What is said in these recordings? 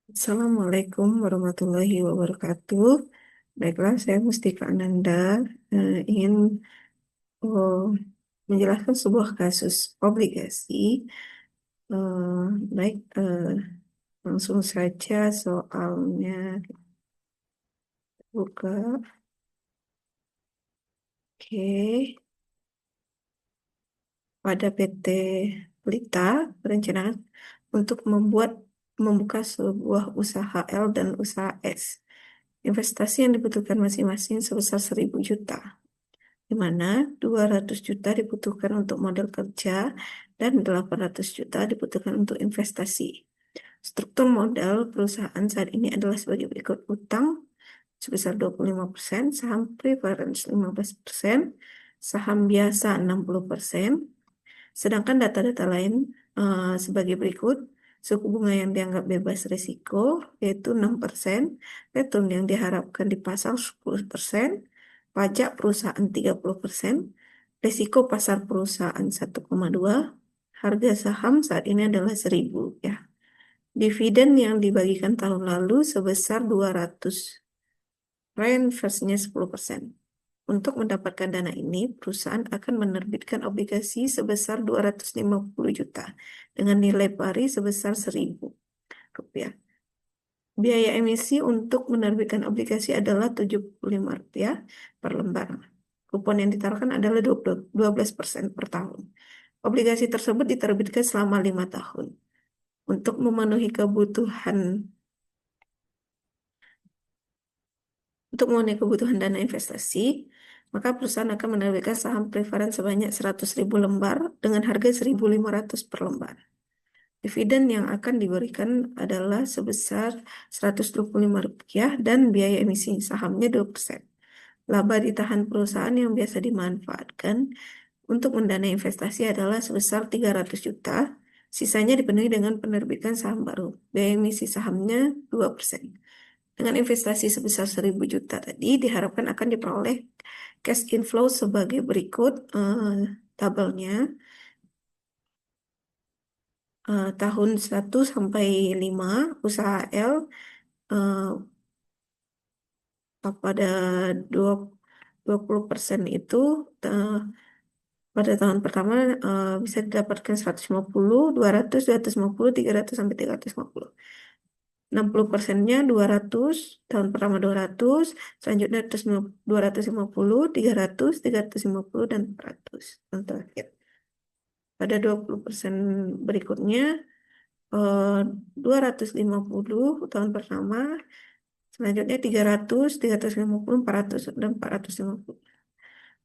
Assalamualaikum warahmatullahi wabarakatuh. Baiklah, saya Mustika Ananda ingin eh, menjelaskan sebuah kasus obligasi. Baik, langsung saja soalnya buka. Oke, pada PT Pelita berencana untuk membuka sebuah usaha L dan usaha S. Investasi yang dibutuhkan masing-masing sebesar 1.000 juta, di mana 200 juta dibutuhkan untuk modal kerja dan 800 juta dibutuhkan untuk investasi. Struktur modal perusahaan saat ini adalah sebagai berikut: utang sebesar 25%, saham preference 15%, saham biasa 60%. Sedangkan data-data lain sebagai berikut: suku bunga yang dianggap bebas risiko yaitu 6%, return yang diharapkan di pasar 10%, pajak perusahaan 30%, risiko pasar perusahaan 1,2, harga saham saat ini adalah 1.000 ya. Dividen yang dibagikan tahun lalu sebesar 200, reinvestasinya 10%. Untuk mendapatkan dana ini, perusahaan akan menerbitkan obligasi sebesar 250 juta dengan nilai pari sebesar 1.000 rupiah. Biaya emisi untuk menerbitkan obligasi adalah 75 rupiah per lembar. Kupon yang ditaruhkan adalah 12% per tahun. Obligasi tersebut diterbitkan selama 5 tahun. Untuk memenuhi kebutuhan dana investasi, maka perusahaan akan menerbitkan saham preference sebanyak 100.000 lembar dengan harga 1.500 per lembar. Dividen yang akan diberikan adalah sebesar 125 rupiah dan biaya emisi sahamnya 2%. Laba ditahan perusahaan yang biasa dimanfaatkan untuk mendanai investasi adalah sebesar 300 juta. Sisanya dipenuhi dengan penerbitan saham baru. Biaya emisi sahamnya 2%. Dengan investasi sebesar 1.000 juta tadi, diharapkan akan diperoleh cash inflow sebagai berikut tabelnya. Tahun 1 sampai 5 usaha L eh, pada 20% itu eh, pada tahun pertama bisa didapatkan 150, 200, 250, 300 sampai 350. 60%-nya 200, tahun pertama 200, selanjutnya 250, 300, 350, dan 400. Yang terakhir. Pada 20% berikutnya, eh, 250 tahun pertama, selanjutnya 300, 350, 400, dan 450.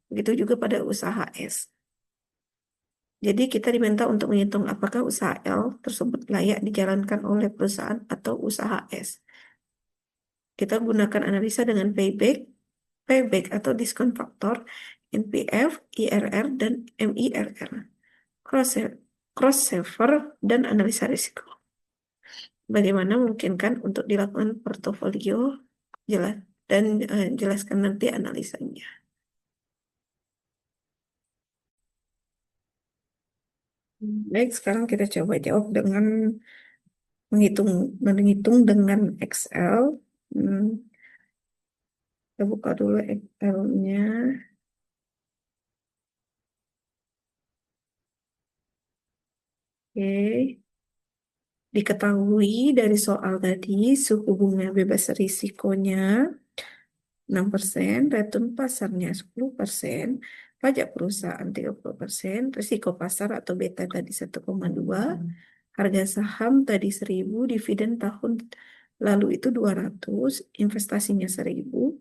Begitu juga pada usaha S. Jadi kita diminta untuk menghitung apakah usaha L tersebut layak dijalankan oleh perusahaan atau usaha S. Kita gunakan analisa dengan payback atau diskon faktor, NPF, IRR, dan MIRR, crossover, dan analisa risiko. Bagaimana memungkinkan untuk dilakukan portofolio, jelas dan jelaskan nanti analisanya. Baik, sekarang kita coba jawab dengan menghitung dengan Excel. Hmm, kita buka dulu Excel-nya. Oke. Diketahui dari soal tadi, suku bunga bebas risikonya 6%, return pasarnya 10%, pajak perusahaan 30%, risiko pasar atau beta tadi 1,2, harga saham tadi 1.000, dividen tahun lalu itu 200, investasinya 1.000,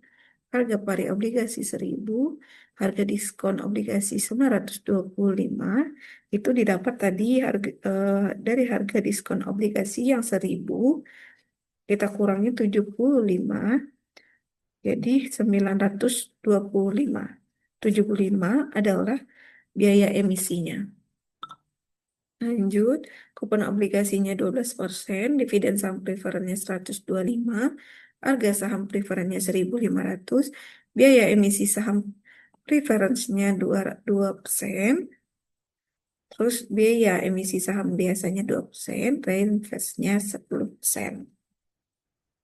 harga pari obligasi 1.000, harga diskon obligasi 925, itu didapat tadi dari harga diskon obligasi yang 1.000, kita kurangi 75, jadi 925. 75 adalah biaya emisinya. Lanjut, kupon obligasinya 12%, dividen saham preferennya 125, harga saham preferennya 1.500, biaya emisi saham preferensinya 2%, terus biaya emisi saham biasanya 2%, reinvestnya 10%.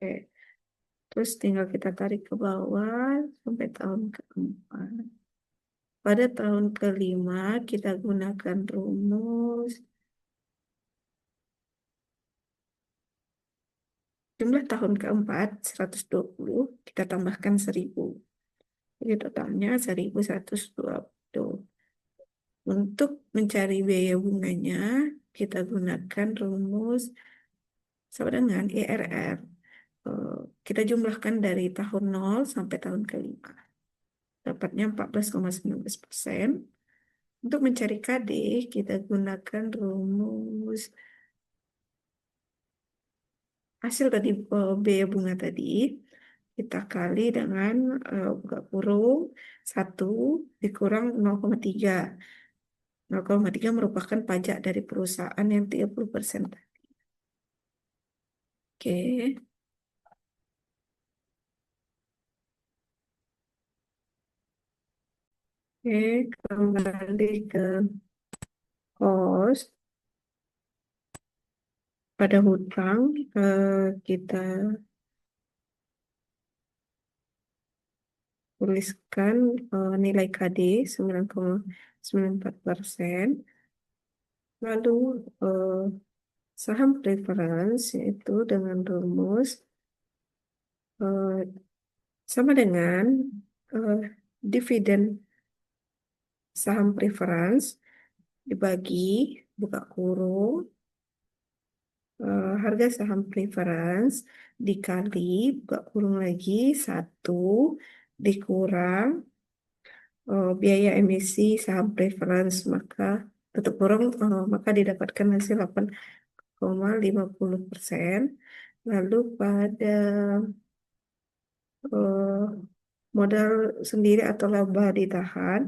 Oke. Terus tinggal kita tarik ke bawah sampai tahun keempat. Pada tahun kelima kita gunakan rumus jumlah tahun keempat 120 kita tambahkan 1000. Jadi totalnya 1120. Untuk mencari biaya bunganya kita gunakan rumus sama dengan IRR. Eh, Kita jumlahkan dari tahun 0 sampai tahun kelima. Dapatnya 14,19%. Untuk mencari KD, kita gunakan rumus hasil tadi biaya bunga tadi. Kita kali dengan buka kurung 1 dikurang 0,3. 0,3 merupakan pajak dari perusahaan yang 30%. Oke, oke, kembali ke cost. Pada hutang, kita tuliskan nilai KD 9,94%. Lalu saham preference yaitu dengan rumus eh, sama dengan eh, dividen saham preference dibagi buka kurung harga saham preference dikali buka kurung lagi 1 dikurang biaya emisi saham preference maka tutup kurung maka didapatkan hasil 8,50%. Lalu pada eh, modal sendiri atau laba ditahan,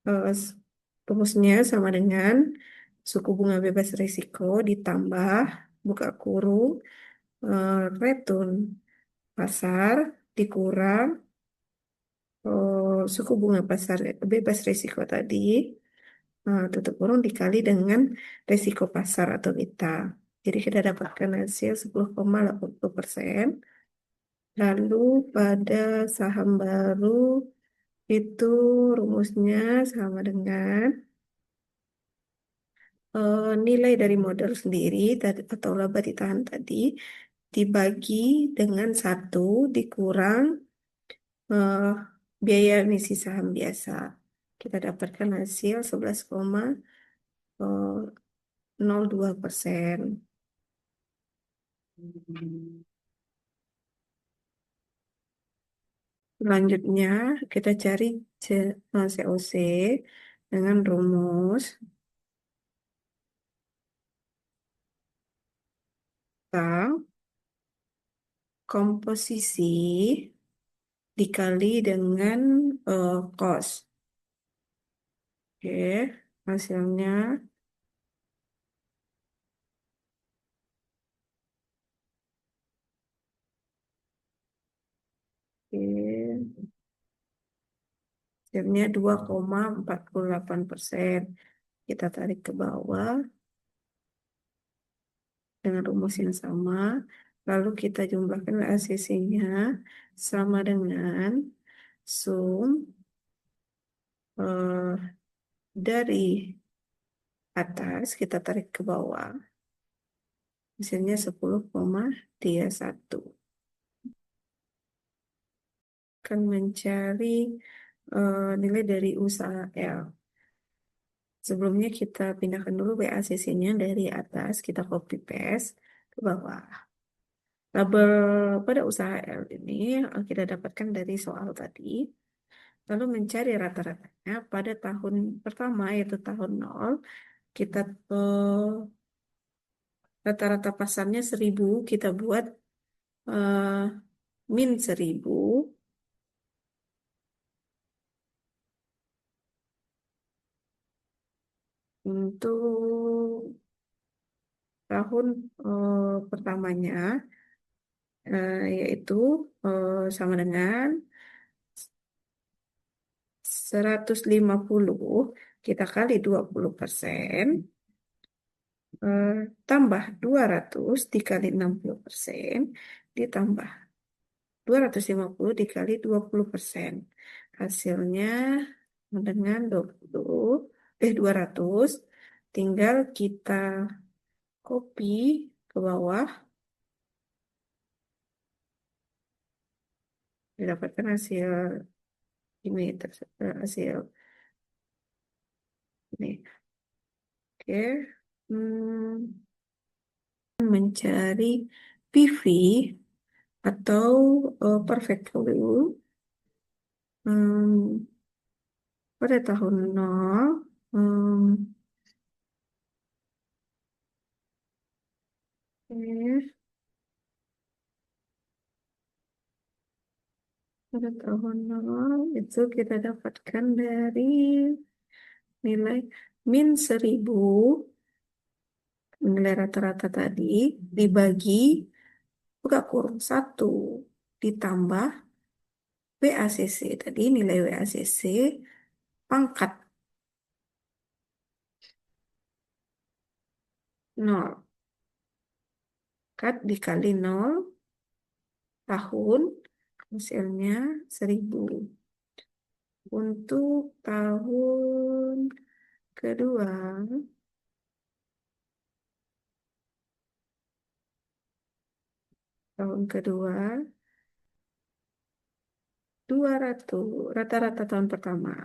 eh, s- rumusnya sama dengan suku bunga bebas risiko ditambah buka kurung return pasar dikurang suku bunga pasar bebas risiko tadi tutup kurung dikali dengan risiko pasar atau beta. Jadi kita dapatkan hasil 10,80%. Lalu pada saham baru itu rumusnya sama dengan nilai dari modal sendiri atau laba ditahan tadi dibagi dengan 1 dikurang eh, biaya emisi saham biasa. Kita dapatkan hasil 11,02%. Selanjutnya kita cari COC dengan rumus tentang komposisi dikali dengan cost. Oke, hasilnya oke, hasilnya 2,48%. Kita tarik ke bawah dengan rumus yang sama. Lalu kita jumlahkan ACC-nya sama dengan sum eh, dari atas kita tarik ke bawah. Hasilnya 10,31. Akan mencari nilai dari usaha L. Sebelumnya kita pindahkan dulu BACC-nya dari atas, kita copy paste ke bawah. Label pada usaha L ini kita dapatkan dari soal tadi. Lalu mencari rata-ratanya pada tahun pertama yaitu tahun 0, kita rata-rata pasarnya 1000, kita buat eh, min 1000 untuk tahun pertamanya yaitu sama dengan 150 kita kali 20%. eh, tambah 200 dikali 60% ditambah 250 dikali 20%. Hasilnya dengan 200 tinggal kita copy ke bawah, didapatkan hasil ini, hasil ini. Oke. Hmm, mencari PV atau perfect value hmm, pada tahun nol. hmm, oke, pada tahun nol itu kita dapatkan dari nilai min 1000, nilai rata-rata tadi, dibagi buka kurung 1 ditambah WACC tadi, nilai WACC pangkat nol, kat dikali nol tahun, hasilnya 1000. Untuk kedua, tahun kedua 200, rata-rata tahun pertama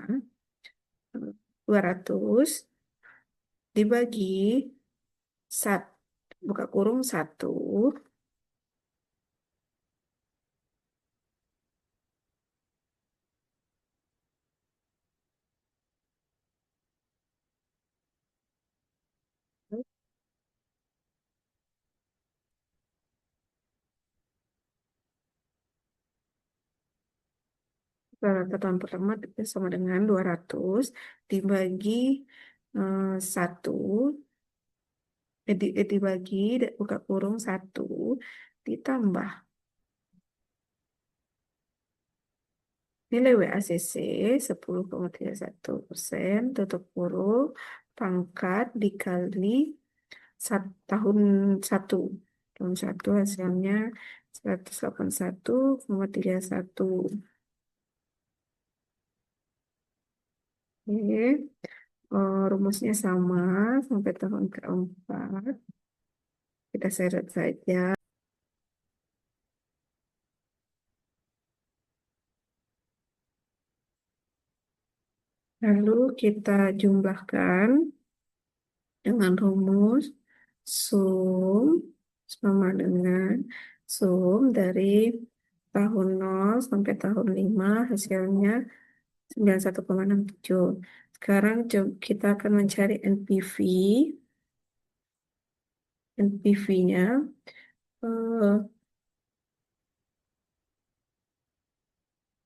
200 dibagi buka kurung 1 rata tahun pertama sama dengan 200 dibagi 1, dibagi buka kurung 1 ditambah nilai WACC 10,31%, tutup kurung, pangkat dikali tahun satu. Tahun satu hasilnya 181,31. Oke, rumusnya sama sampai tahun keempat. Kita seret saja. Lalu kita jumlahkan dengan rumus sum sama dengan sum dari tahun nol sampai tahun 5 hasilnya 91,67. Sekarang kita akan mencari NPV. NPV-nya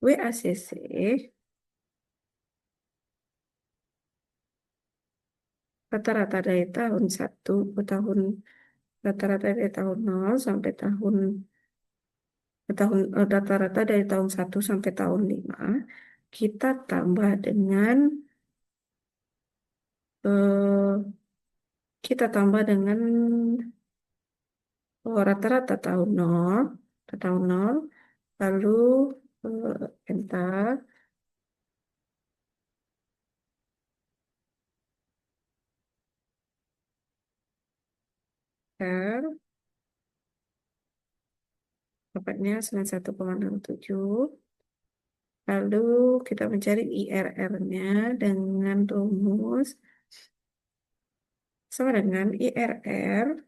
WACC rata-rata dari tahun satu ke tahun rata-rata dari tahun nol sampai rata-rata dari tahun satu sampai tahun 5 kita tambah dengan eh, rata-rata tahun nol lalu enter, enter, dapatnya 91,67. Lalu kita mencari IRR-nya dengan rumus sama dengan IRR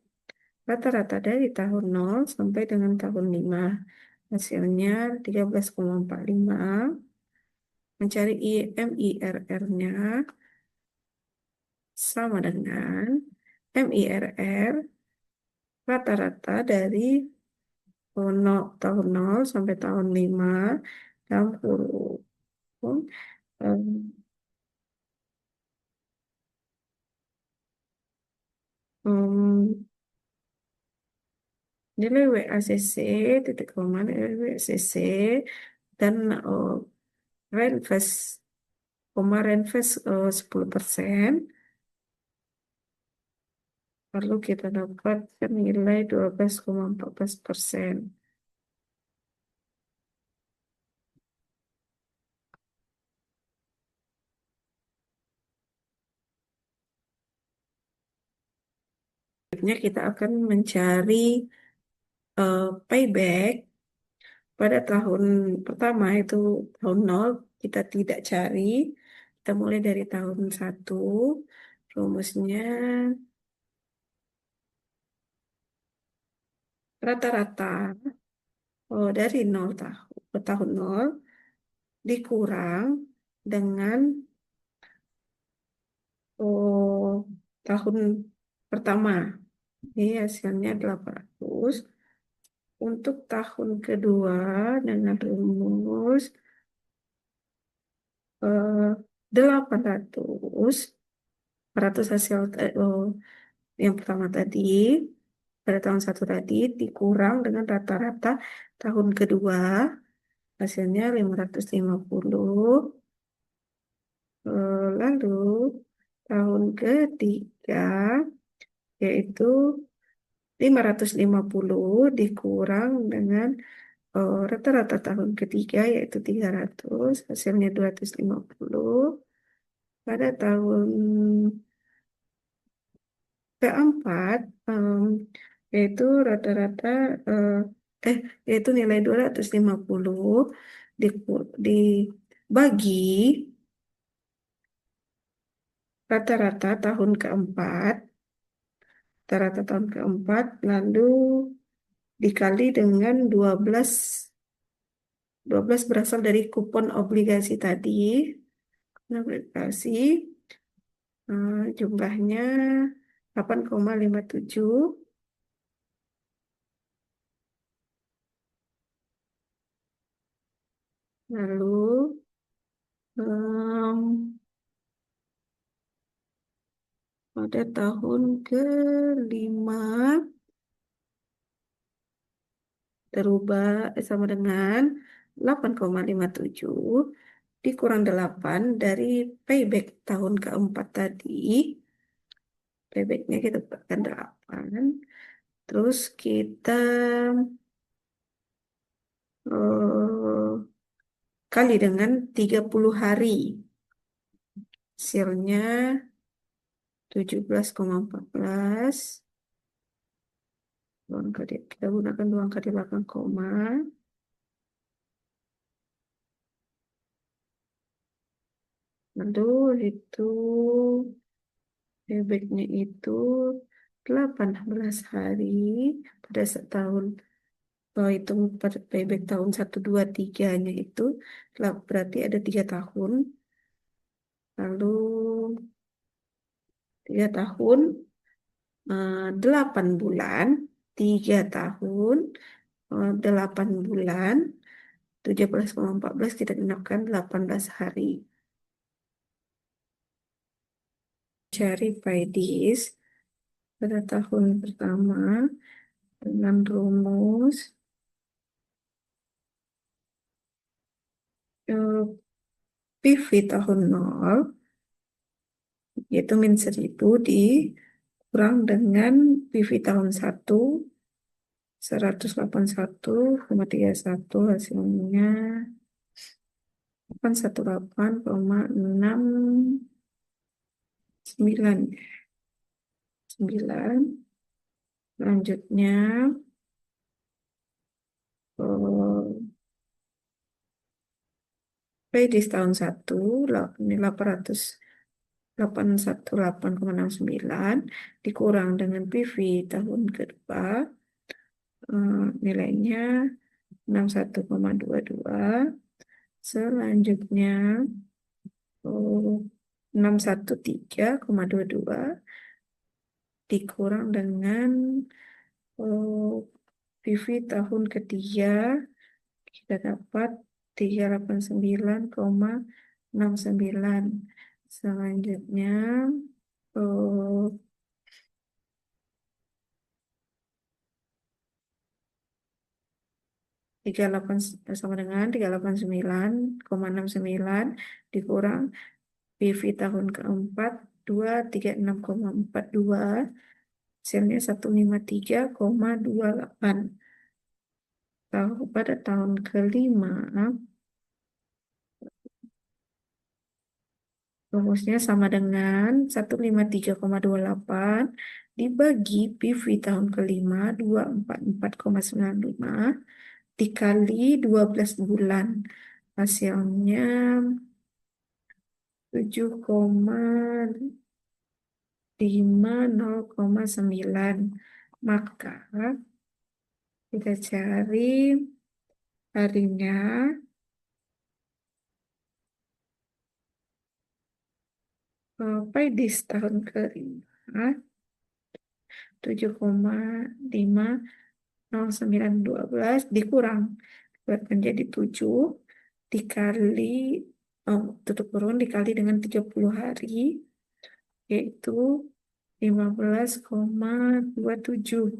rata-rata dari tahun nol sampai dengan tahun 5. Hasilnya 13,45. Mencari MIRR-nya sama dengan MIRR rata-rata dari tahun nol sampai tahun 5 dalam kurung. em, em, Nilai WACC, titik koma nilai WACC, dan Renvest, Renvest 10%, Lalu kita dapatkan nilai 12,14%. Selanjutnya kita akan mencari payback pada tahun pertama itu tahun nol kita tidak cari. Kita mulai dari tahun satu. Rumusnya rata-rata dari nol tahun nol dikurang dengan oh, tahun pertama. Ini hasilnya 800. Untuk tahun kedua dengan rumus eh, 800. 100 hasil yang pertama tadi pada tahun satu tadi dikurang dengan rata-rata tahun kedua hasilnya 550. Lalu tahun ketiga yaitu 550 dikurang dengan rata-rata tahun ketiga yaitu 300 hasilnya 250. Pada tahun keempat yaitu rata-rata eh, yaitu nilai 250 dibagi rata-rata tahun keempat lalu dikali dengan 12 berasal dari kupon obligasi tadi. Obligasi jumlahnya 8,57. Lalu em, pada tahun kelima terubah sama dengan 8,57 dikurang 8 dari payback tahun keempat tadi. Paybacknya kita dapatkan 8. Terus kita kali dengan 30 hari. Hasilnya 17,14. Kita gunakan dua angka di belakang koma. Lalu itu paybacknya itu 18 hari pada setahun. Kalau hitung payback tahun 1, 2, 3-nya itu berarti ada 3 tahun. Lalu 3 tahun, 8 bulan, 3 tahun, 8 bulan, 17,14 kita genapkan 18 hari. Cari PIDIS pada tahun pertama dengan rumus PV tahun 0 yaitu min 1000 dikurang dengan PV tahun 1 181,31 hasilnya 818,69. Selanjutnya PIDIS tahun 1 ini 818,69 dikurang dengan PV tahun kedua nilainya 61,22. Selanjutnya 613,22 dikurang dengan PV tahun ketiga kita dapat 389,69. Selanjutnya eh, 38 sama dengan 389,69 dikurang PV tahun keempat 236,42 Hasilnya 153,28. Pada tahun kelima, rumusnya sama dengan 153,28 dibagi PV tahun kelima 244,95 dikali 12 bulan. Hasilnya 7,50,9. Maka kita cari harinya. PAIDIS tahun kelima 7,50912 dikurang buat menjadi 7 dikali tutup kurung dikali dengan 30 hari, yaitu 15,27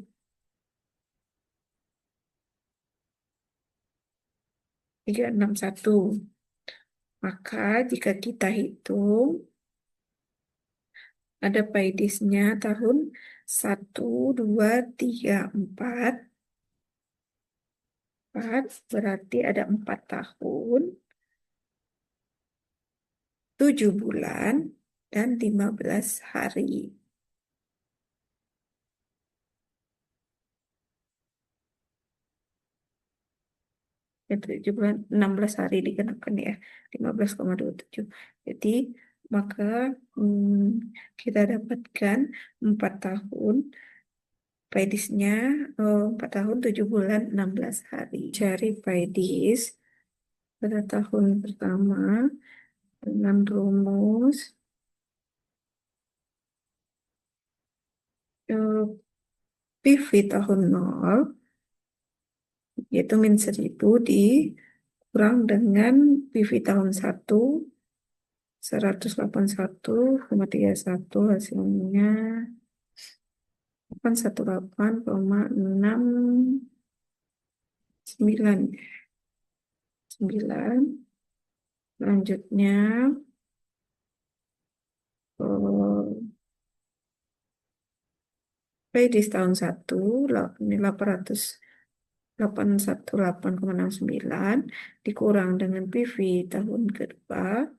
361. Maka jika kita hitung, ada PAIDISnya tahun 1, 2, 3, 4. Berarti ada 4 tahun, 7 bulan, dan 15 hari. Ya, 7 bulan, 16 hari digenapkan ya, 15,27. Jadi, maka kita dapatkan 4 tahun, PAIDISnya 4 tahun, 7 bulan, 16 hari. Cari PAIDIS pada tahun pertama dengan rumus PV tahun 0, yaitu min 1000 dikurang dengan PV tahun 1, 181,31, hasilnya 818,69. Selanjutnya PAIDIS tahun 1 ini 818,69 dikurang dengan PV tahun kedua,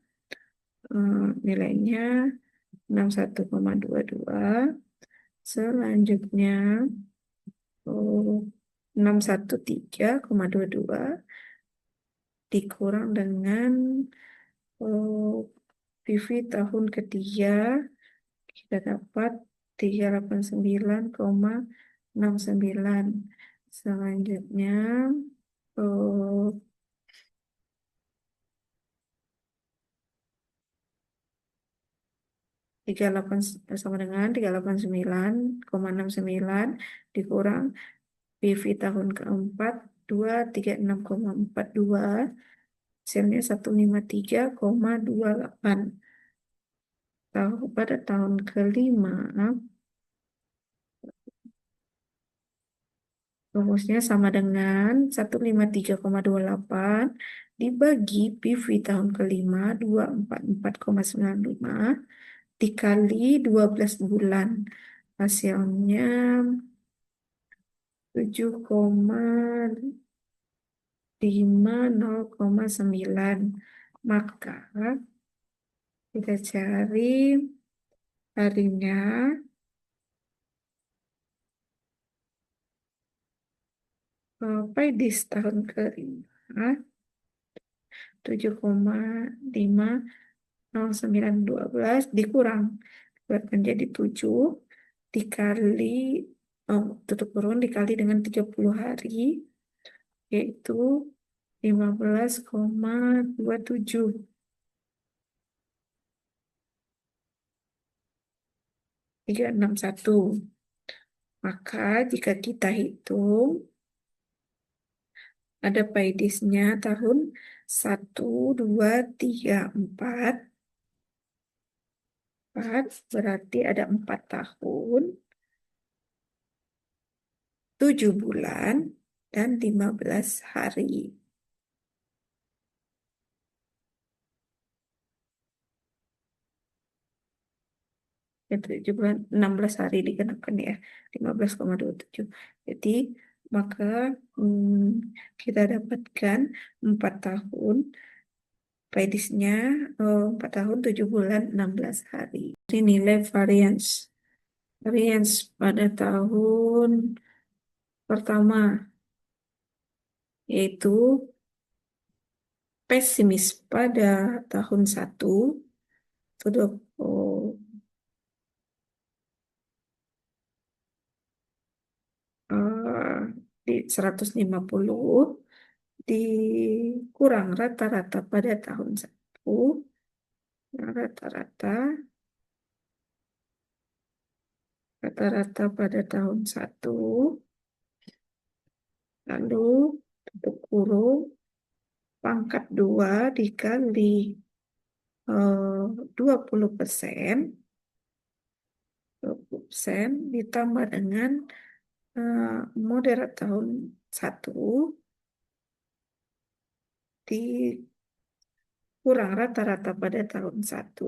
nilainya 61,22. Selanjutnya 613,22 dikurang dengan PV tahun ketiga, kita dapat 389,69. Selanjutnya 38 sama dengan 389,69 dikurang PV tahun keempat 236,42, hasilnya 153,28. Pada tahun kelima, rumusnya sama dengan 153,28 dibagi PV tahun kelima 244,95 dikali 12 bulan. Hasilnya 7,50,9. Maka kita cari harinya. PAIDIS tahun kelima 7,50912 dikurang buat menjadi 7 dikali tutup kurung dikali dengan 30 hari, yaitu 15,27 361. Maka jika kita hitung, ada PAIDISnya tahun 1, 2, 3, 4. Berarti ada 4 tahun, 7 bulan, dan 15 hari. ya 7 bulan 16 hari dikenakan ya 15,27. Jadi maka kita dapatkan 4 tahun predisnya 4 tahun 7 bulan 16 hari. Ini nilai variance. Variance pada tahun pertama yaitu pesimis pada tahun 1 itu di 150 dikurang rata-rata pada tahun 1 rata-rata rata-rata pada tahun 1 lalu tutup kurung pangkat 2 dikali 20%, 20% ditambah dengan eh, moderat tahun 1 dikurang rata-rata pada tahun 1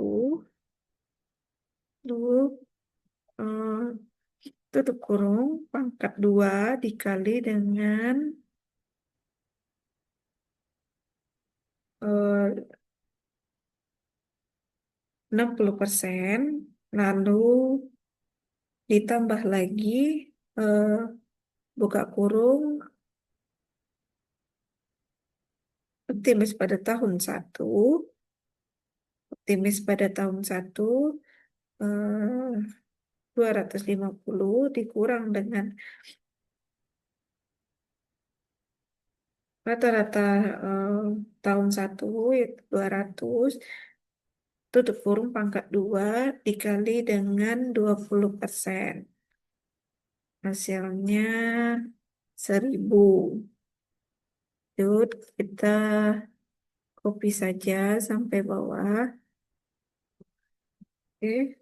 lalu eh, tutup kurung pangkat 2 dikali dengan 60%, lalu ditambah lagi eh, buka kurung optimis pada tahun 1 optimis pada tahun 1 eh, 250 dikurang dengan rata-rata eh, tahun 1 yaitu 200 tutup kurung pangkat 2 dikali dengan 20%. Hasilnya 1000. Yuk, kita copy saja sampai bawah. Oke,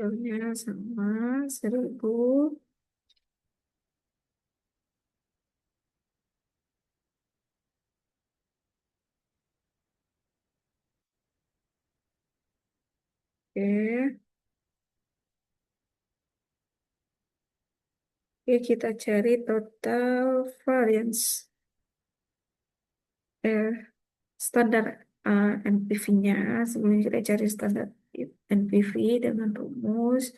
hasilnya sama 1000. Oke, oke kita cari total variance. Eh, standar NPV-nya. Sebelum kita cari standar NPV dengan rumus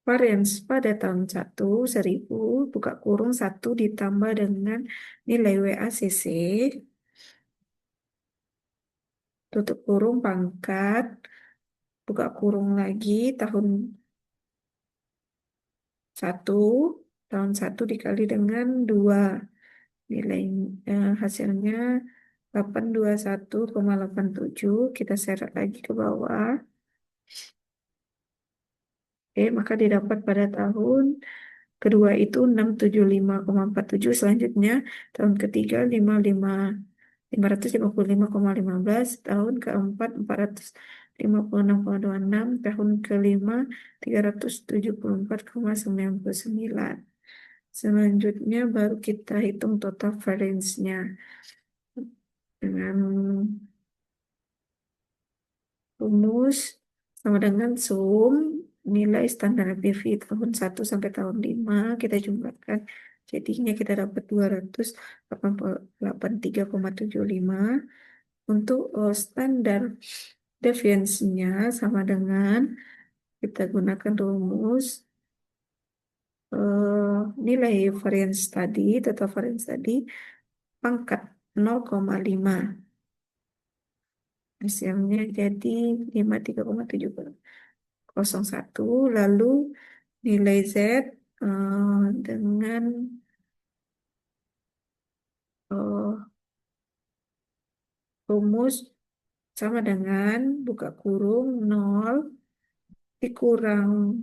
variance pada tahun 1 1000 buka kurung 1 ditambah dengan nilai WACC tutup kurung pangkat buka kurung lagi satu tahun 1 dikali dengan 2 nilai hasilnya 821,87. Kita seret lagi ke bawah. Oke, maka didapat pada tahun kedua itu 675,47. Selanjutnya tahun ketiga 555,15. Tahun keempat 456,26. Tahun kelima 374,99. Selanjutnya baru kita hitung total variance-nya dengan rumus sama dengan sum nilai standar PV tahun 1 sampai tahun 5 kita jumlahkan. Jadinya kita dapat 283,75. Untuk standar deviansinya sama dengan kita gunakan rumus nilai variance tadi, total variance tadi pangkat 0,5. Hasilnya jadi 53,701. Lalu nilai Z dengan eh, rumus sama dengan buka kurung 0 dikurang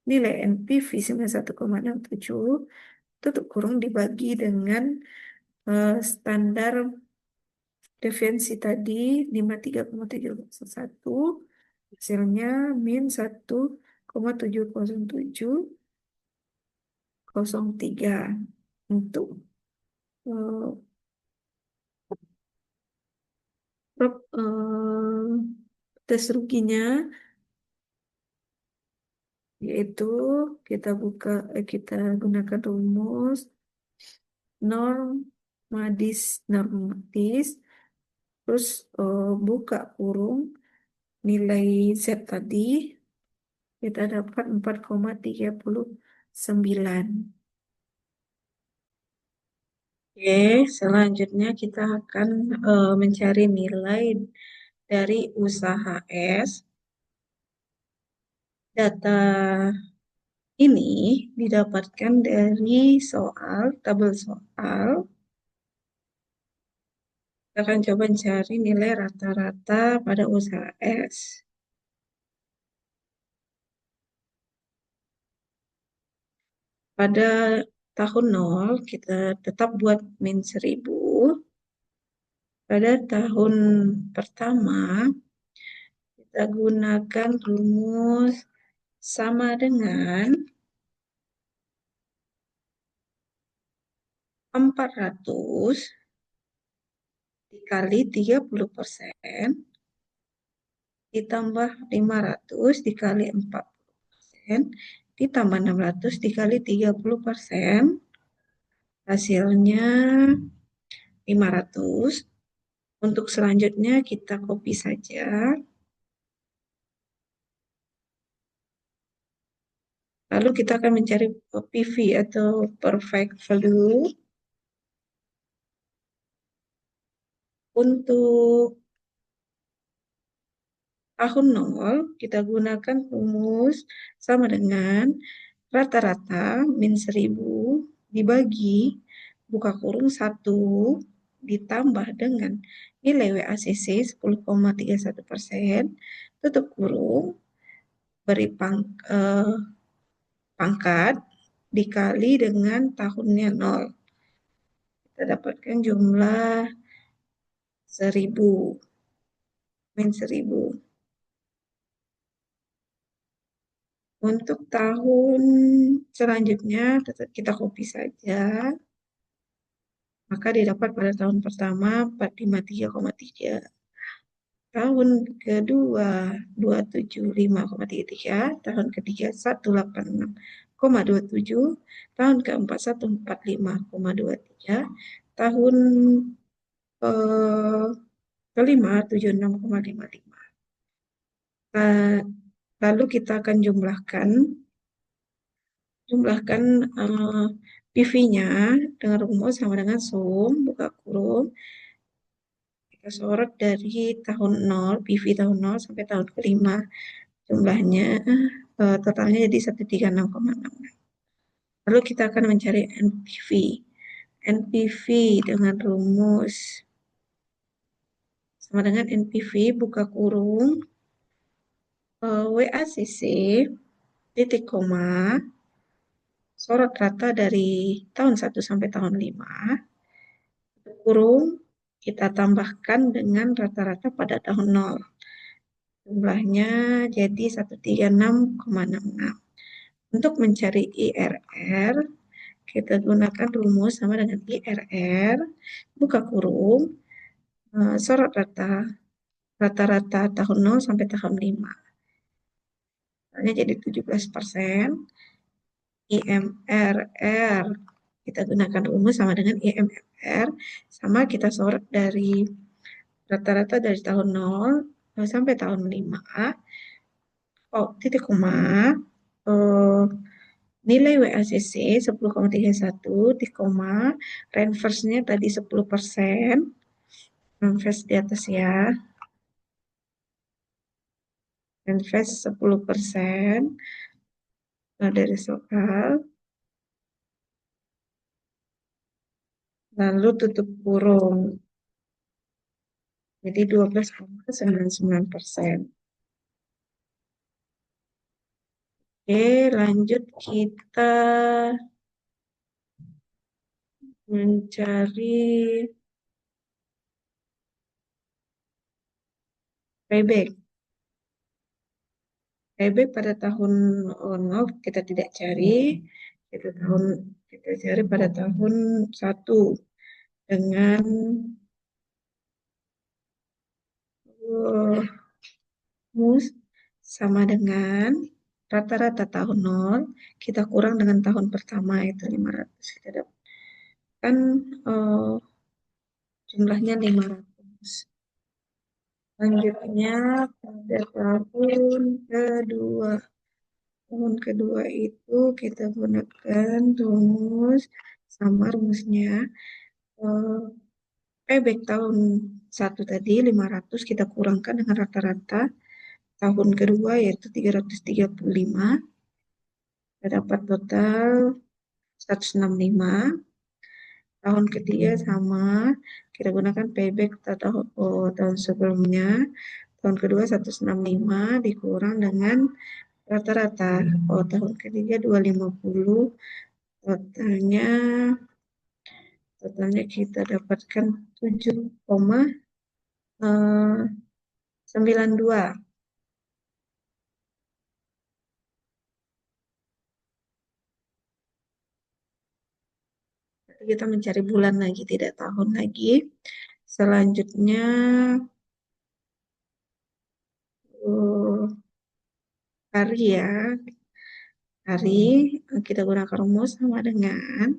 nilai NPV 91,67 tutup kurung dibagi dengan standar Deviansi tadi 53,301, hasilnya min 1,70703 untuk eh, tes ruginya, yaitu kita gunakan rumus norm normatis, terus buka kurung nilai Z tadi, kita dapat 4,39. Oke, selanjutnya kita akan mencari nilai dari usaha S. Data ini didapatkan dari tabel soal. Kita akan coba cari nilai rata-rata pada usaha S. Pada tahun 0, kita tetap buat min 1000. Pada tahun pertama, kita gunakan rumus sama dengan 400 dikali 30% ditambah 500 dikali 40% ditambah 600 dikali 30%, hasilnya 500. Untuk selanjutnya kita copy saja. Lalu kita akan mencari PV atau perfect value. Untuk tahun 0, kita gunakan rumus sama dengan rata-rata min 1000 dibagi buka kurung 1 ditambah dengan nilai WACC 10,31%, tutup kurung, beri pangkat, dikali dengan tahunnya 0. Kita dapatkan jumlah 1000, min 1000. Untuk tahun selanjutnya tetap kita copy saja. Maka didapat pada tahun pertama 453,3. Tahun kedua 275,33. Tahun ketiga 186,27. Tahun keempat 145,23. Tahun kelima 76,55. Lalu kita akan jumlahkan PV-nya dengan rumus sama dengan sum, buka kurung, kita sorot dari tahun 0, PV tahun 0 sampai tahun kelima. Jumlahnya, totalnya jadi 136,6. Lalu kita akan mencari NPV. NPV dengan rumus sama dengan NPV, buka kurung, WACC, titik koma, sorot rata dari tahun 1 sampai tahun 5, kurung, kita tambahkan dengan rata-rata pada tahun 0. Jumlahnya jadi 136,66. Untuk mencari IRR, kita gunakan rumus sama dengan IRR, buka kurung, sorot rata-rata tahun 0 sampai tahun 5. Misalnya jadi 17%. IMRR, kita gunakan rumus sama dengan IMRR, sama kita sorot dari rata-rata dari tahun 0 sampai tahun 5. Titik koma, nilai WACC 10,31, titik koma, reverse-nya tadi 10%, reverse di atas ya, reverse 10% dari soal, lalu tutup kurung, jadi 12,99%. Oke, lanjut kita mencari Payback. Payback pada tahun 0 kita tidak cari, kita cari pada tahun 1 dengan uh, mus sama dengan rata-rata tahun 0 kita kurang dengan tahun pertama itu 500. Kita dapatkan jumlahnya 500. Selanjutnya pada tahun kedua. Tahun kedua itu kita gunakan rumus sama rumusnya. eh, Payback tahun 1 tadi 500 kita kurangkan dengan rata-rata tahun kedua yaitu 335. Kita dapat total 165. Tahun ketiga sama, kita gunakan payback tahun sebelumnya. Tahun kedua 165 dikurang dengan rata-rata. Tahun ketiga 250. Totalnya totalnya kita dapatkan 7,92. Kita mencari bulan lagi, tidak tahun lagi. Selanjutnya uh, hari ya. Hari kita gunakan rumus sama dengan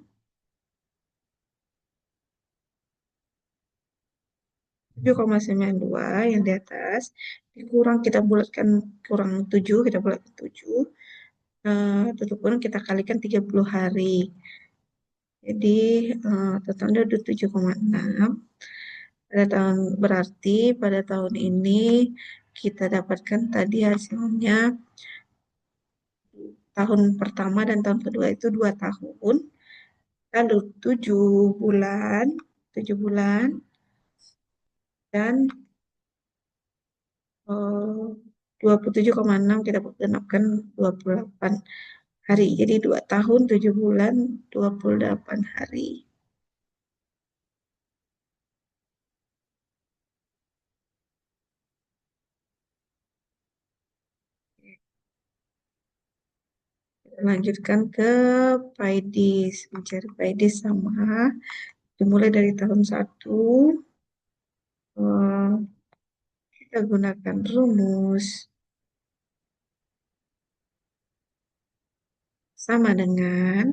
7,92 yang di atas dikurang kita bulatkan kurang 7, kita bulatkan 7, tutup kurang kita kalikan 30 hari. Jadi totalnya udah 7,6. Berarti pada tahun ini kita dapatkan tadi hasilnya tahun pertama dan tahun kedua itu 2 tahun, lalu 7 bulan, 7 bulan dan 27,6 kita genapkan 28 hari. Jadi 2 tahun, 7 bulan, 28 hari. Kita lanjutkan ke PAIDIS. Mencari PAIDIS sama. Dimulai dari tahun 1. Kita gunakan rumus sama dengan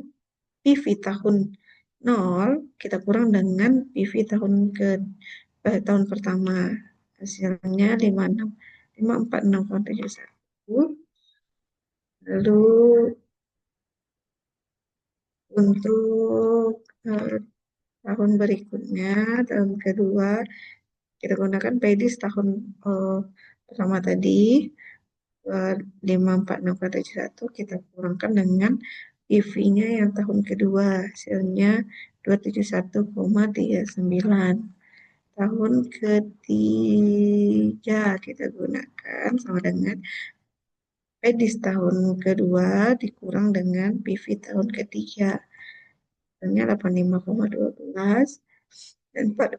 PV tahun 0 kita kurang dengan PV tahun pertama. Hasilnya 56, 546,71. Lalu untuk tahun berikutnya, tahun kedua, kita gunakan PEDIS tahun pertama tadi, 546,71 kita kurangkan dengan PV-nya yang tahun kedua, hasilnya 271,39. Tahun ketiga kita gunakan sama dengan PEDIS tahun kedua dikurang dengan PV tahun ketiga, hasilnya 85,12. Dan pada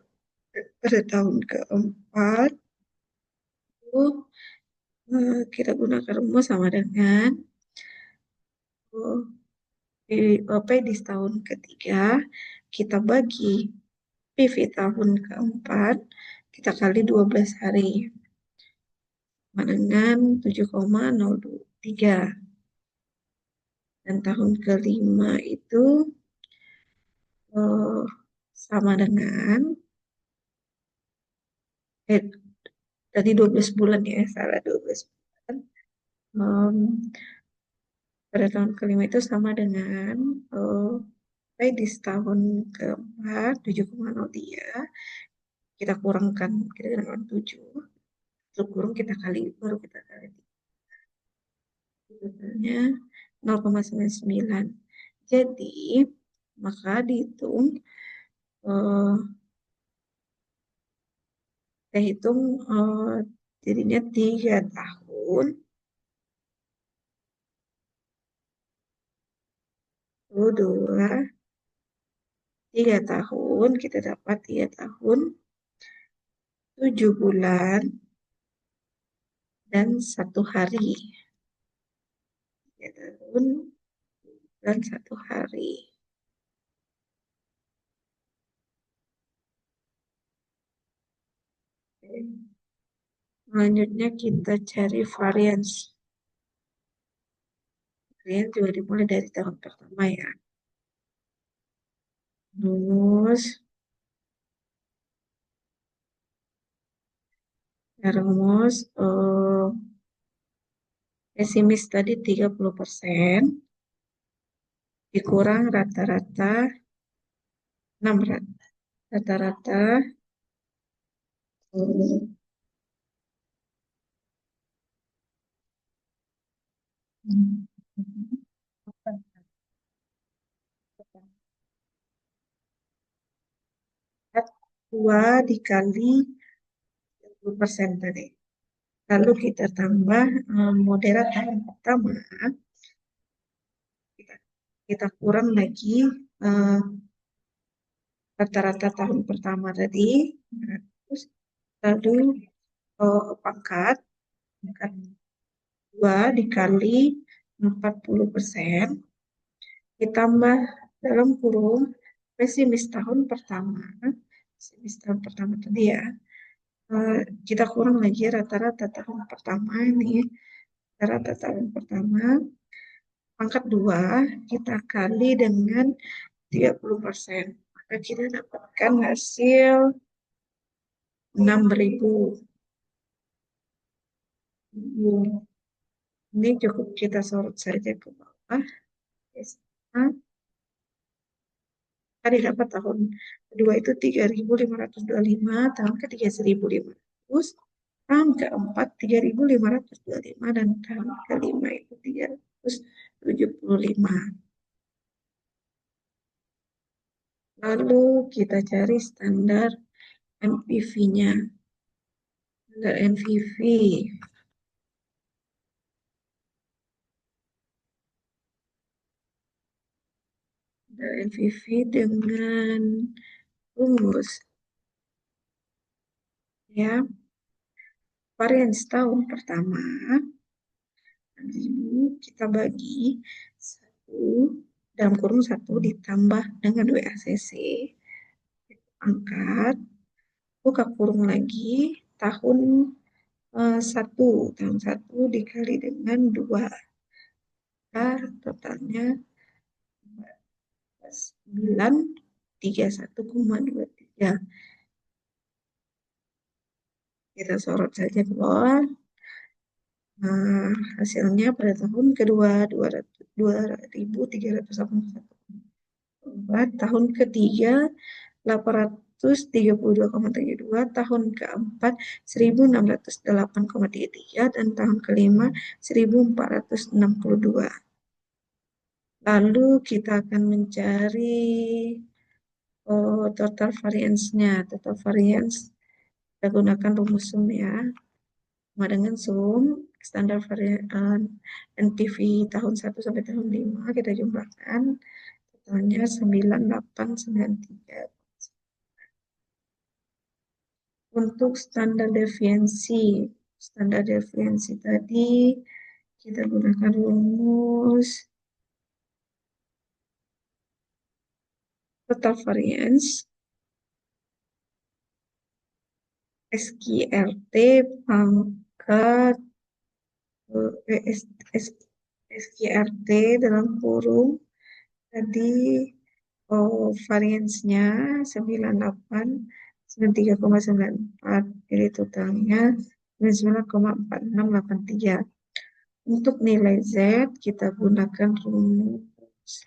tahun keempat itu kita gunakan rumus sama dengan PEDIS tahun ketiga kita bagi PV tahun keempat kita kali 12 hari sama dengan 7,03. Dan tahun kelima itu eh, sama dengan eh, tadi 12 bulan ya, salah 12 bulan. Em, Pada tahun kelima itu sama dengan di tahun keempat 7,03 kita kurangkan, kita kurangkan 7, terus kurang kita kali, baru kita kali totalnya 0,99. Jadi maka dihitung eh, kita hitung jadinya 3 tahun, 3 tahun kita dapat 3 tahun 7 bulan dan 1 hari. 3 tahun dan 1 hari. Oke. Selanjutnya kita cari varians. Varians juga dimulai dari tahun pertama ya. Terus, rumus pesimis tadi 30%, dikurang rata-rata 6 rata-rata eh, 2 dikali 30% tadi. Lalu kita tambah moderat tahun pertama, kita, kita kurang lagi eh, rata-rata tahun pertama tadi. Terus lalu pangkat 2 dikali 40%, ditambah dalam kurung pesimis tahun pertama. Pesimis tahun pertama tadi ya. Kita kurang lagi rata-rata tahun pertama ini. Rata-rata tahun pertama, pangkat 2 kita kali dengan 30%. Maka kita dapatkan hasil 6.000. Ini cukup kita sorot saja ke bawah. Nah, tadi dapat tahun kedua itu 3.525, tahun ketiga 1.500, tahun keempat 3.525, dan tahun kelima itu 375. Lalu kita cari standar NPV-nya. Standar NPV. Standar NPV dengan rumus ya. Varian tahun pertama kita bagi 1 dalam kurung 1 ditambah dengan WACC, angkat, buka kurung lagi, tahun 1, tahun 1 dikali dengan 2, totalnya 931,23. Kita sorot saja ke bawah. Nah, hasilnya pada tahun kedua 2.381. Tahun ketiga 832,72, tahun keempat 1.608,33, dan tahun kelima 1.462. Lalu kita akan mencari total variance-nya. Total variance kita gunakan rumus sum ya. Sama dengan sum standar varian NPV tahun 1 sampai tahun 5 kita jumlahkan, totalnya 9893. Untuk standar deviansi tadi kita gunakan rumus total variance SQRT pangkat SQRT dalam kurung tadi variance-nya 9893,94, jadi totalnya 99,4683. Untuk nilai Z kita gunakan rumus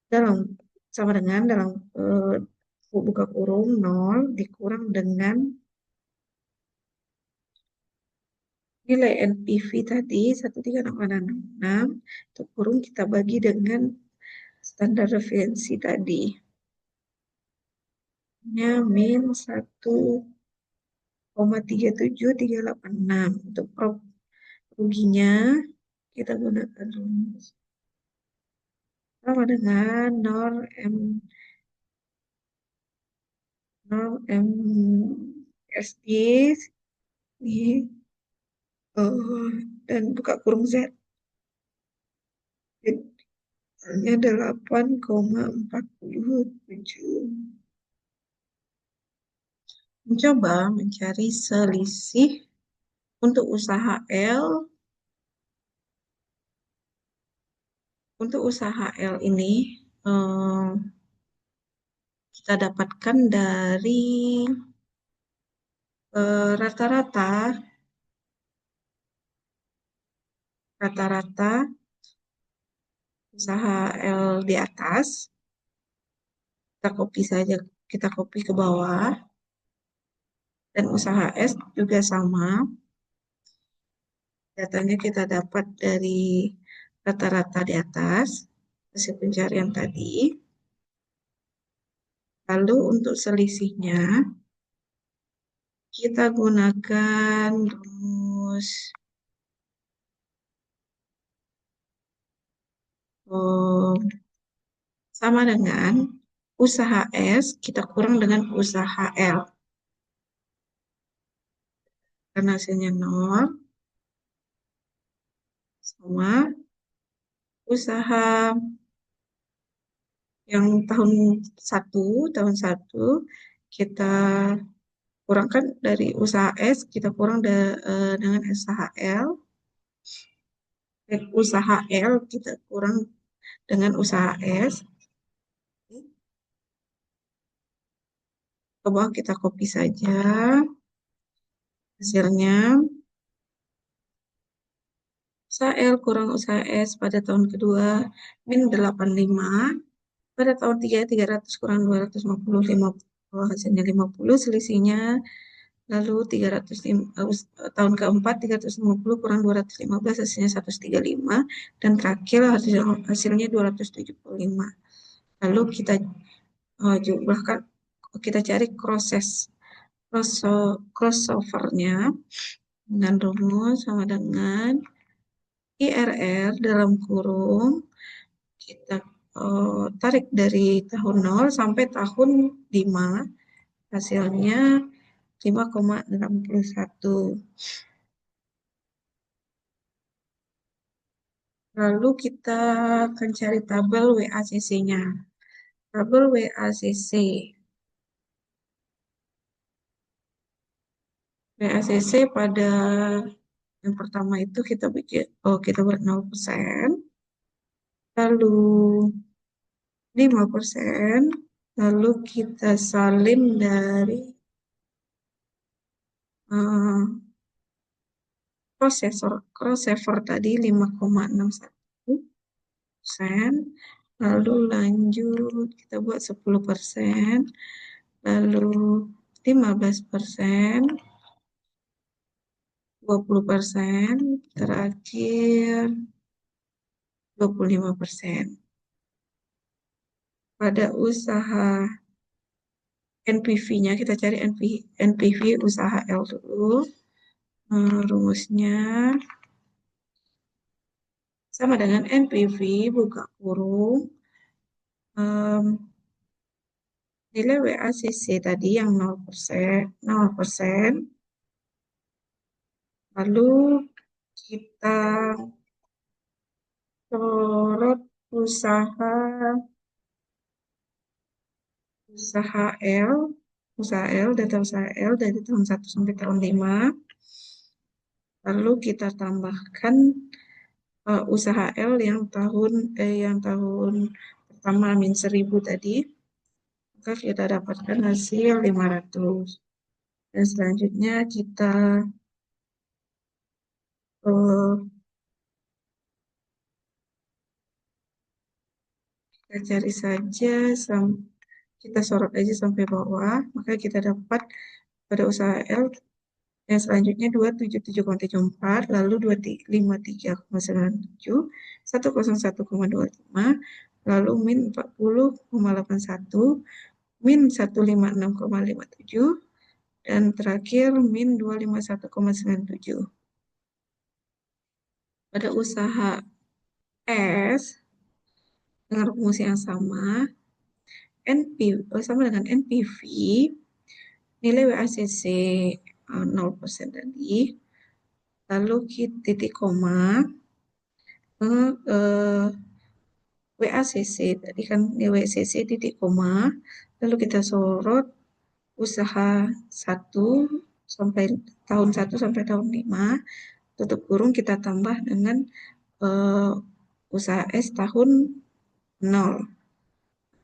dalam sama dengan dalam buka kurung 0 dikurang dengan nilai NPV tadi 13686, untuk kurung kita bagi dengan standar referensi tadi. Nya min 1,37386. Untuk ruginya kita gunakan rumus sama dengan 0 M SD ini, dan buka kurung Z. Hanya 8,47. Mencoba mencari selisih untuk usaha L. Untuk usaha L ini eh, kita dapatkan dari rata-rata rata-rata usaha L di atas. Kita copy saja, kita copy ke bawah. Dan usaha S juga sama. Datanya kita dapat dari rata-rata di atas, hasil pencarian tadi. Lalu untuk selisihnya, kita gunakan rumus sama dengan usaha S kita kurang dengan usaha L. Karena hasilnya 0, sama usaha yang tahun satu kita kurangkan dari usaha S, kita kurang dengan usaha L. Usaha L kita kurang dengan usaha S. Ke bawah kita copy saja hasilnya. Usaha L kurang usaha S pada tahun kedua min 85. Pada tahun 3, 300 kurang 250, 50, hasilnya 50, selisihnya. Lalu 305, tahun keempat 350 kurang 215, hasilnya 135. Dan terakhir hasilnya 275. Lalu kita jumlahkan, kita cari crossovernya dengan rumus sama dengan IRR dalam kurung kita tarik dari tahun 0 sampai tahun 5, hasilnya 5,61. Lalu kita akan cari tabel WACC-nya. Tabel WACC. WACC pada yang pertama itu kita buat 0%, lalu 5%, lalu kita salin dari crossover tadi 5,61%, lalu lanjut kita buat 10%, lalu 15%, 20%, terakhir 25%. Pada usaha NPV-nya, kita cari NPV usaha L dulu. Rumusnya sama dengan NPV buka kurung nilai WACC tadi yang 0%, lalu kita sorot data usaha L dari tahun 1 sampai tahun 5, lalu kita tambahkan usaha L yang tahun pertama min 1000 tadi, maka kita dapatkan hasil 500. Dan selanjutnya kita cari saja, kita sorot aja sampai bawah, maka kita dapat pada usaha L yang selanjutnya 277,74, lalu 253,97, 101,25, lalu min 40,81, min 156,57, dan terakhir min 251,97. Pada usaha S dengan rumus yang sama, sama dengan NPV nilai WACC 0% tadi, lalu kita titik koma, WACC tadi kan WACC titik koma, lalu kita sorot usaha 1 sampai tahun 5, tutup kurung kita tambah dengan eh, usaha S tahun 0.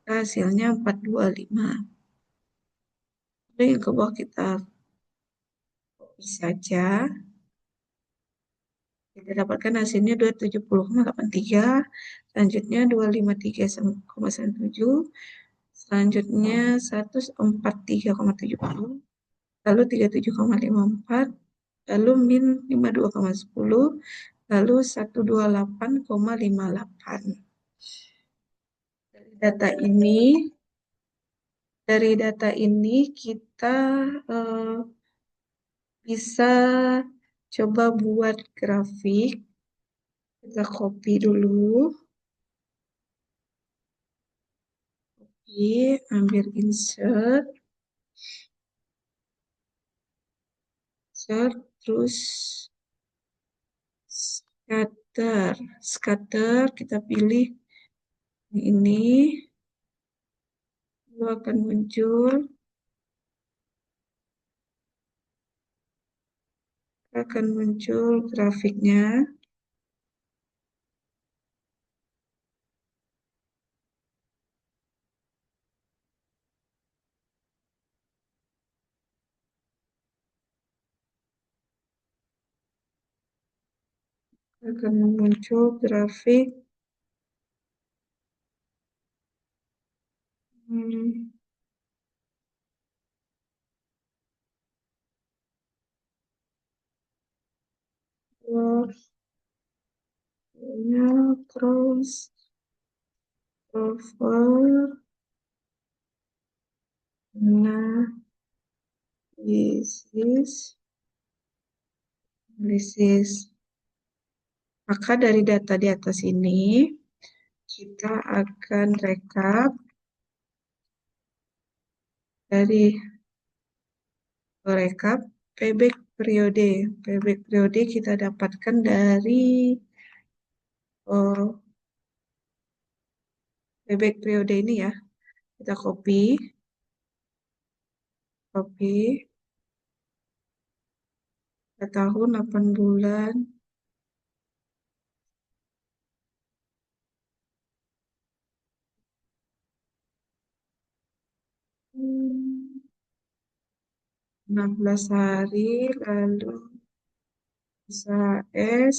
Hasilnya 425. Lalu yang ke bawah kita copy saja. Kita dapatkan hasilnya 270,83, selanjutnya 253,97, selanjutnya 143,70, lalu 37,54, lalu min 52,10, lalu 128,58. Dari data ini, kita bisa coba buat grafik. Kita copy dulu. Ambil insert, terus scatter kita pilih ini, lalu akan muncul grafiknya. Akan muncul grafik cross over analisis. Maka dari data di atas ini kita akan rekap payback periode. Payback periode kita dapatkan dari payback periode ini ya. Kita copy tahun 8 bulan. Hmm, 16 hari, lalu usaha S,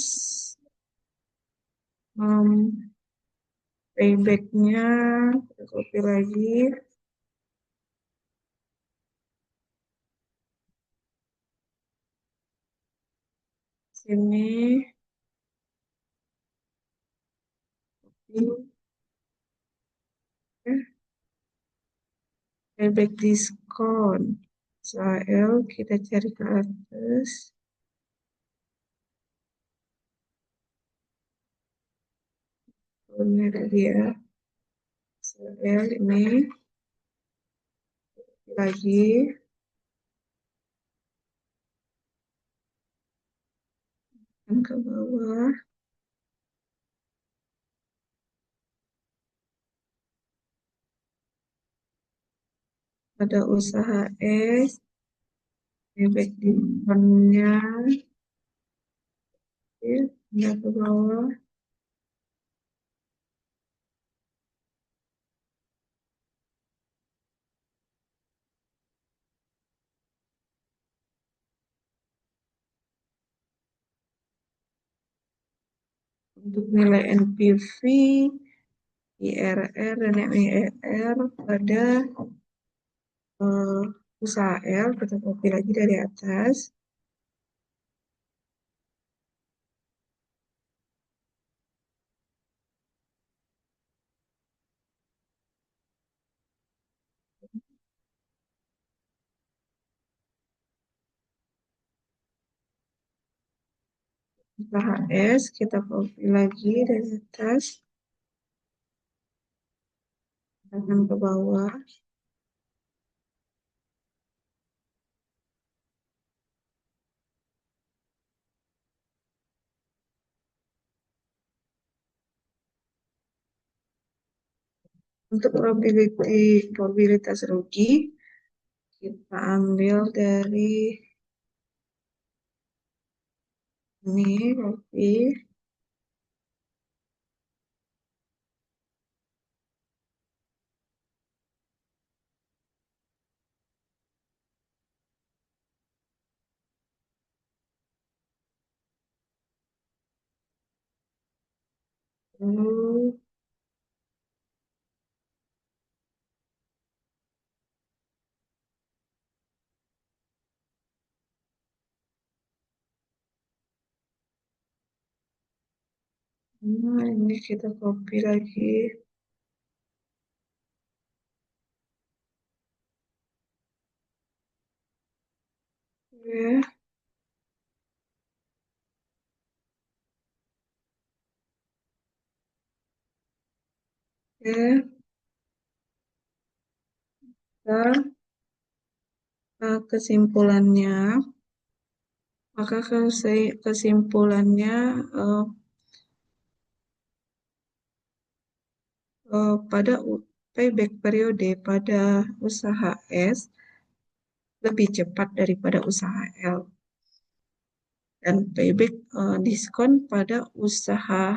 paybacknya kita copy lagi, sini, payback diskon, usaha L kita cari ke atas, ini dia, usaha L ini, lagi, dan ke bawah, ada usaha S, payback diskonnya, ya, ke bawah. Untuk nilai NPV, IRR, dan MER pada usaha L, kita copy lagi dari atas. Usaha S, kita copy lagi dari atas. Akan ke bawah. Untuk probabilitas rugi, kita ambil dari ini, berarti hmm, ini kita copy lagi. Ya, ya, kita, kesimpulannya, maka kesimpulannya eh, pada payback periode pada usaha S lebih cepat daripada usaha L, dan payback diskon pada usaha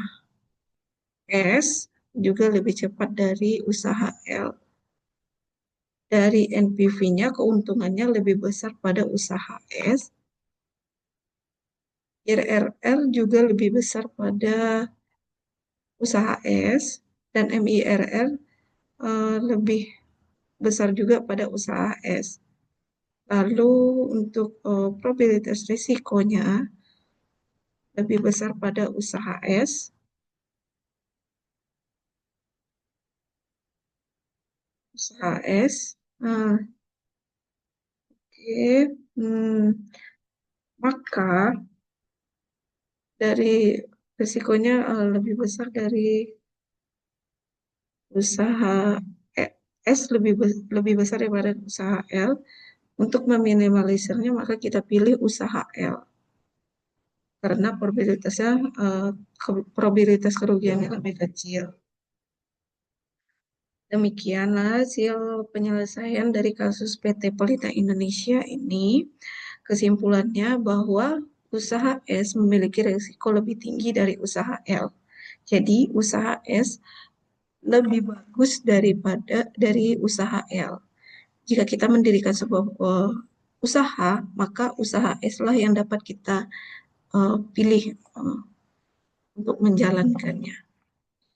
S juga lebih cepat dari usaha L. Dari NPV-nya, keuntungannya lebih besar pada usaha S. IRR juga lebih besar pada usaha S, dan MIRR lebih besar juga pada usaha S. Lalu untuk probabilitas risikonya lebih besar pada usaha S. Usaha S. Nah, oke. Hmm, maka dari risikonya lebih besar dari usaha S, lebih besar daripada usaha L. Untuk meminimalisirnya, maka kita pilih usaha L karena probabilitas kerugiannya lebih kecil. Demikianlah hasil penyelesaian dari kasus PT Pelita Indonesia ini. Kesimpulannya bahwa usaha S memiliki risiko lebih tinggi dari usaha L. Jadi usaha S lebih bagus dari usaha L. Jika kita mendirikan sebuah usaha, maka usaha S lah yang dapat kita pilih untuk menjalankannya.